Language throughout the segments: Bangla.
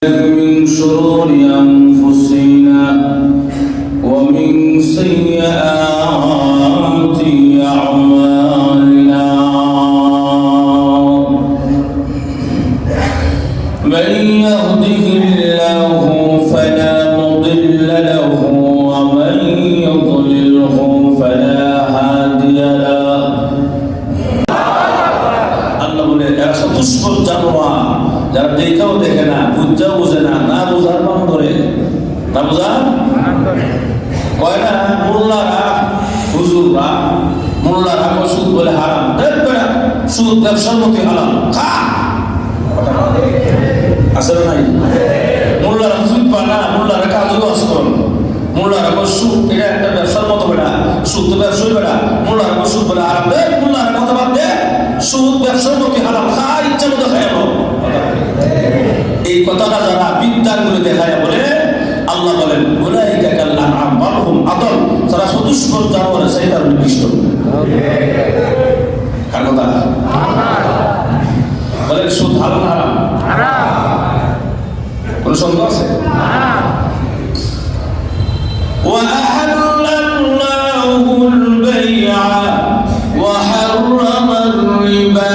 من شرور أنفسنا ومن سيئات أعمالنا من يهده الله فلا مضل له ومن يضلله فلا هادي له الله বলে এরা সতুষ্প জানোয়ার যারা দেখাও দেখে না বুঝাও বুঝে না না বুঝার মান ধরে না বুঝার কয় না মোল্লারা হুজুররা মোল্লারা সুদ বলে হারাম দেখবে না সুদ ব্যবসার মধ্যে হারাম খা আসলে নাই মোল্লারা সুদ পায় না মোল্লারা কাজও আসল মোল্লারা সুদ এটা একটা ব্যবসার মতো বেড়া সুদ তো ব্যবসায় বেড়া মোল্লারা সুদ বলে হারাম দেখ মোল্লারা কথা বাদ দে সুদ ব্যবসার মধ্যে হারাম খা ইচ্ছা মতো খাই এই কথাটা যারা বিদ্যা করে দেখায় বলে আল্লাহ বলেন উলাইকা কাল্লানআম বাল হুম আদল যারা সদুষ্প জানোয়ার সেই তার নিকৃষ্ট কার কথা বলেন সুদ হারাম হারাম কোন সন্দেহ আছে وأحلَّ البيع وحرم الربا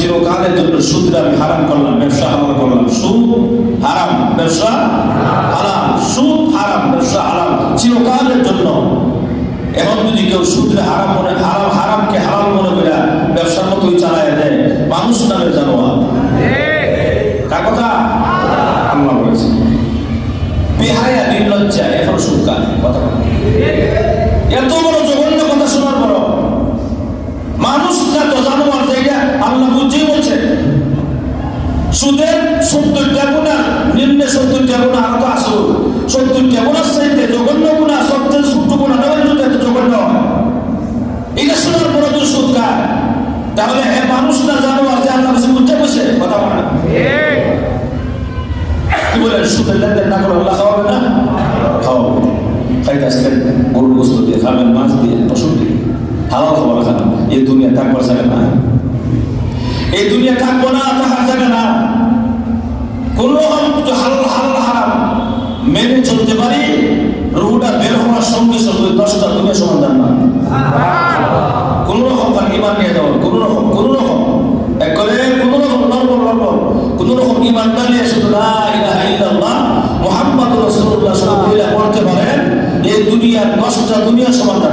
চিরকালের জন্য সুদ আমি হারাম করলাম ব্যবসা হারাম করলাম সুদ হারাম ব্যবসা হারাম সুদ হারাম ব্যবসা হারাম চিরকালের জন্য এখন যদি কেউ সুদরে হারাম মনে হারাম হারামকে হারাম মনে করে ব্যবসার মতোই চালায় দেয় মানুষ নামে জানোয়ার কার কথা আল্লাহ বলেছে বেহায়া নির্লজ্জা এখন সুদ কার কথা এত বড় জঘন্য কথা শোনার পর মানুষ না তো জানোয়ার জায়গা আল্লাহ বুঝেই বলছেন সুদের 70টা গুণা নিম্নে 70টা গুণা আরো তো আসল 70টা গুণার চাইতে জঘন্য গুণা সবচেয়ে ছোট্ট গুণা নয় যদি এত জঘন্য এটা শোনার পর তো সুদ কার তাহলে হ্যাঁ মানুষ না জানোয়ার যে আল্লাহ কাছে বুঝতে বসে কথা বলা কি বলেন সুদের লেনদেন না করে আল্লাহ খাওয়াবে না খাওয়াবে খাইতে আসলেন গরুর গোস্ত দিয়ে খাবেন মাছ দিয়ে পশু দিয়ে হালাল খাবার খান এই দুনিয়া থাকবার যাবে না এই দুনিয়া থাকবো না থাকার যাবে না কোন রকম হালাল হালাল হারাম মেনে চলতে পারি রুহুটা বের হওয়ার সঙ্গে সঙ্গে 10টা দুনিয়া সমাধান না কোন রকম তার ইমান নিয়ে যাওয়ার কোন রকম একবারে কোন রকম নরবর কোন রকম ইমান না নিয়ে শুধু লা ইলাহা ইল্লাল্লাহ মুহাম্মাদুর রাসূলুল্লাহ সাল্লাল্লাহু আলাইহি ওয়াসাল্লাম পড়তে পারেন এই দুনিয়ার 10টা দুনিয়া সমাধান